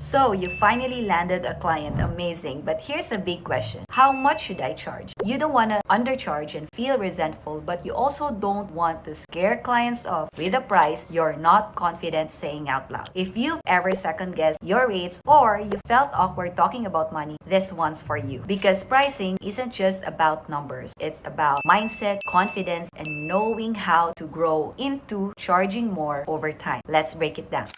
So you finally landed a client, amazing. But here's a big question. How much should I charge? You don't want to undercharge and feel resentful, but you also don't want to scare clients off with a price you're not confident saying out loud. If you've ever second guessed your rates or you felt awkward talking about money, this one's for you. Because pricing isn't just about numbers. It's about mindset, confidence, and knowing how to grow into charging more over time. Let's break it down.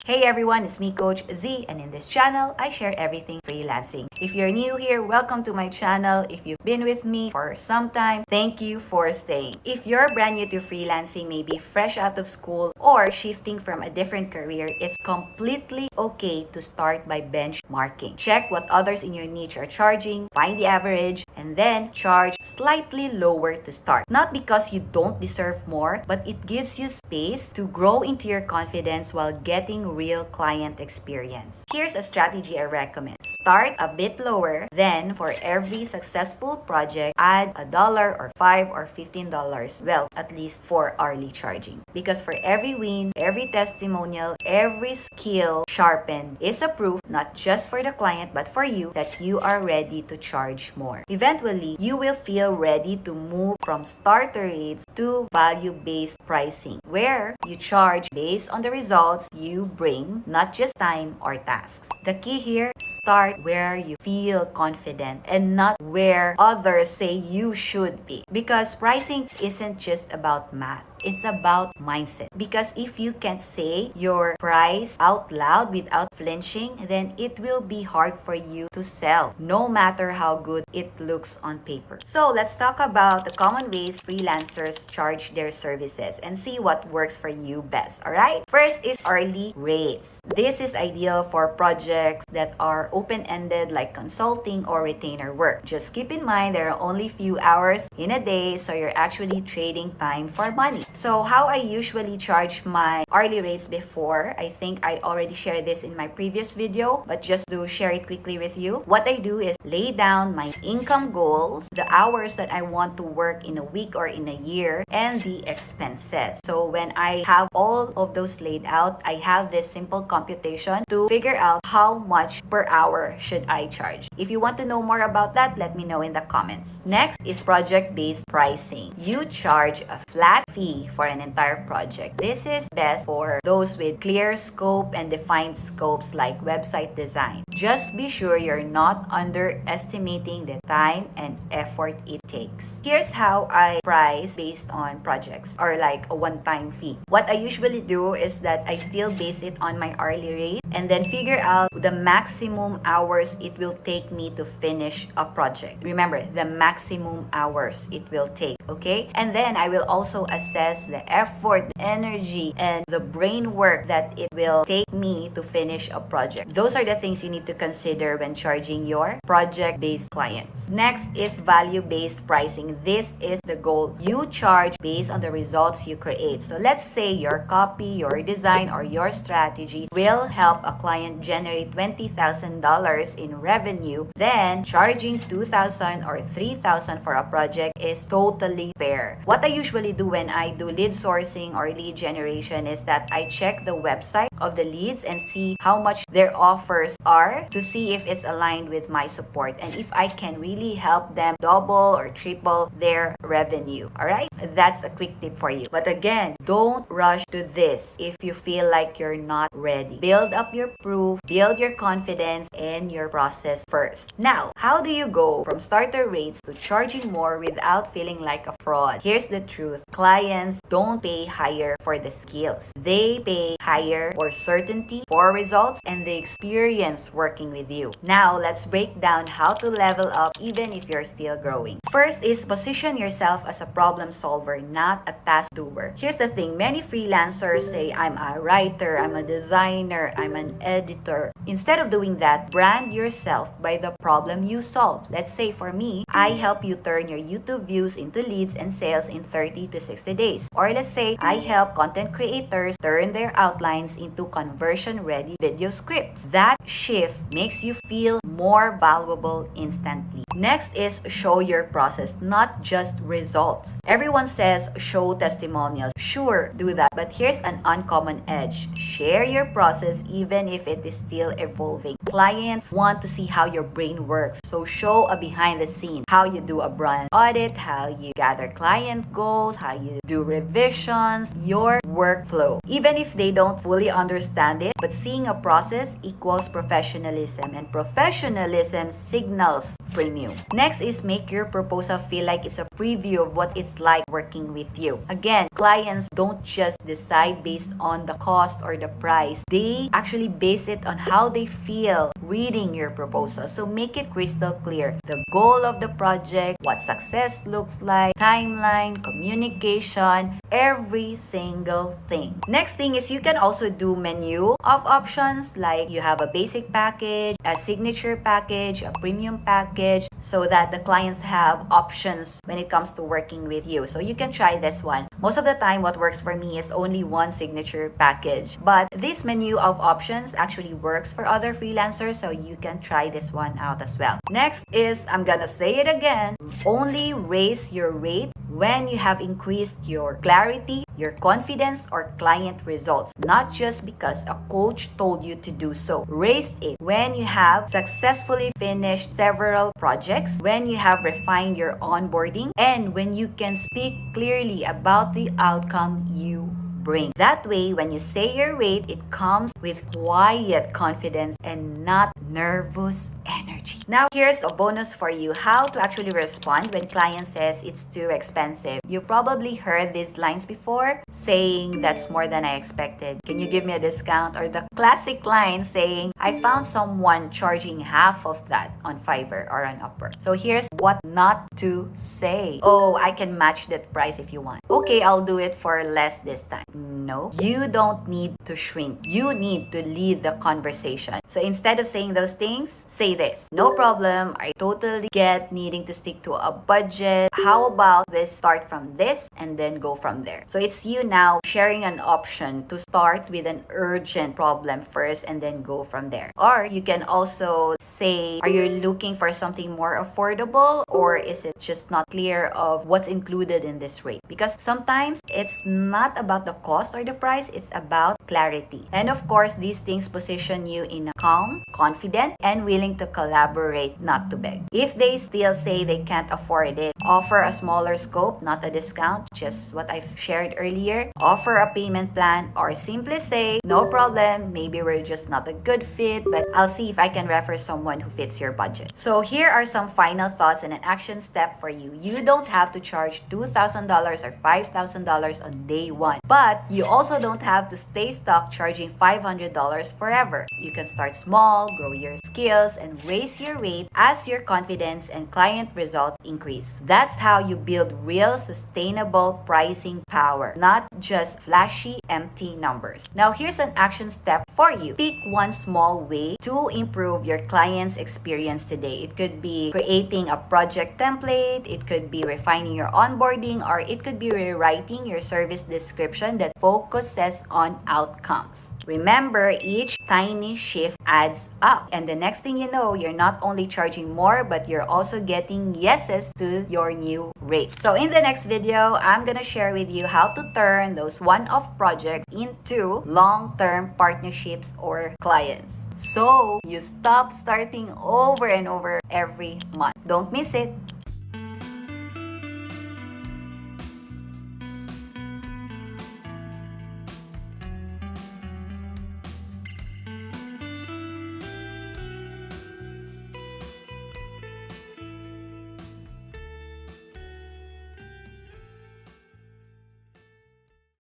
Hey everyone, it's me Coach Z, and in this channel, I share everything freelancing. If you're new here, welcome to my channel. If you've been with me for some time, thank you for staying. If you're brand new to freelancing, maybe fresh out of school or shifting from a different career, it's completely okay to start by benchmarking. Check what others in your niche are charging, find the average, and then charge slightly lower to start. Not because you don't deserve more, but it gives you space to grow into your confidence while getting real client experience. Here's a strategy I recommend. Start a bit lower, then for every successful project, add $1 or $5 or $15. Well, at least for hourly charging. Because for every win, every testimonial, every skill sharpened is a proof, not just for the client, but for you, that you are ready to charge more. Eventually, you will feel ready to move from starter rates to value-based pricing, where you charge based on the results you bring, not just time or tasks. The key here, start where you feel confident and not where others say you should be. Because pricing isn't just about math. It's about mindset. Because if you can't say your price out loud without flinching, then it will be hard for you to sell, no matter how good it looks on paper. So let's talk about the common ways freelancers charge their services and see what works for you best, alright? First is hourly rates. This is ideal for projects that are open-ended like consulting or retainer work. Just keep in mind there are only few hours in a day, so you're actually trading time for money. So how I usually charge my hourly rates before, I think I already shared this in my previous video, but just to share it quickly with you. What I do is lay down my income goals, the hours that I want to work in a week or in a year, and the expenses. So when I have all of those laid out, I have this simple computation to figure out how much per hour should I charge. If you want to know more about that, let me know in the comments. Next is project-based pricing. You charge a flat fee for an entire project. This is best for those with clear scope and defined scopes like website design. Just be sure you're not underestimating the time and effort it takes. Here's how I price based on projects or like a one-time fee. What I usually do is that I still base it on my hourly rate and then figure out the maximum hours it will take me to finish a project. Remember, the maximum hours it will take, okay? And then I will also assess the effort, the energy, and the brain work that it will take me to finish a project. Those are the things you need to consider when charging your project-based clients. Next is value-based pricing. This is the goal. You charge based on the results you create. So let's say your copy, your design, or your strategy will help a client generate $20,000 in revenue. Then charging $2,000 or $3,000 for a project is totally fair. What I usually do when I do lead sourcing or lead generation is that I check the website of the leads and see how much their offers are to see if it's aligned with my support and if I can really help them double or triple their revenue. Alright? That's a quick tip for you. But again, don't rush to this if you feel like you're not ready. Build up your proof, build your confidence and your process first. Now, how do you go from starter rates to charging more without feeling like a fraud? Here's the truth. Clients don't pay higher for the skills. They pay higher for certainty, for results, and the experience working with you. Now, let's break down how to level up even if you're still growing. First is position yourself as a problem solver, not a task doer. Here's the thing, many freelancers say, I'm a writer, I'm a designer, I'm an editor. Instead of doing that, brand yourself by the problem you solve. Let's say for me, I help you turn your YouTube views into leads and sales in 30 to 60 days. Or let's say I help content creators turn their outlines into conversion-ready video scripts. That shift makes you feel more valuable instantly. Next is show your process, not just results. Everyone says show testimonials. Sure, do that. But here's an uncommon edge. Share your process even if it is still evolving. Clients want to see how your brain works. So show a behind the scenes, how you do a brand audit, how you gather client goals, how you do revisions, your workflow. Even if they don't fully understand it, but seeing a process equals professionalism, and professionalism signals premium. Next is make your proposal feel like it's a preview of what it's like working with you. Again, clients don't just decide based on the cost or the price. They actually base it on how they feel reading your proposal. So make it crystal clear. The goal of the project, what success looks like, timeline, communication, every single thing. Next thing is you can also do menu of options, like you have a basic package, a signature package, a premium package, so that the clients have options when it comes to working with you. So you can try this one. Most of the time, what works for me is only one signature package. But this menu of options actually works for other freelancers, so you can try this one out as well. Next is, I'm gonna say it again, only raise your rate when you have increased your clarity, your confidence, or client results, not just because a coach told you to do so. Raise it when you have successfully finished several projects, when you have refined your onboarding, and when you can speak clearly about the outcome you bring. That way, when you say your rate, it comes with quiet confidence and not nervous energy. Now, here's a bonus for you, how to actually respond when client says it's too expensive. You probably heard these lines before, saying that's more than I expected. Can you give me a discount? Or the classic line saying, I found someone charging half of that on Fiverr or on Upwork. So here's what not to say. Oh, I can match that price if you want. Okay, I'll do it for less this time. No, you don't need to shrink. You need to lead the conversation. So instead of saying those things, say this. No problem, I totally get needing to stick to a budget. How about we start from this and then go from there? So it's you now sharing an option to start with an urgent problem first and then go from there. Or you can also say, are you looking for something more affordable, or is it just not clear of what's included in this rate? Because sometimes it's not about the cost or the price, it's about clarity. And of course, these things position you in a calm, confident, and willing to collaborate, not to beg. If they still say they can't afford it, offer a smaller scope, not a discount, just what I've shared earlier. Offer a payment plan, or simply say, no problem, maybe we're just not a good fit, but I'll see if I can refer someone who fits your budget. So here are some final thoughts and an action step for you. You don't have to charge $2,000 or $5,000 on day one, but you also don't have to stay stuck charging $500 forever. You can start small, grow your skills, and raise your rate as your confidence and client results increase. That's how you build real, sustainable pricing power, not just flashy, empty numbers. Now, here's an action step for you. Pick one small way to improve your client's experience today. It could be creating a project template, it could be refining your onboarding, or it could be rewriting your service description that focuses on outcomes. Remember, each tiny shift adds up, and the next thing you know, you're not only charging more, but you're also getting yeses to your new rate. So in the next video, I'm gonna share with you how to turn those one-off projects into long-term partnerships or clients, so you stop starting over and over every month. Don't miss it.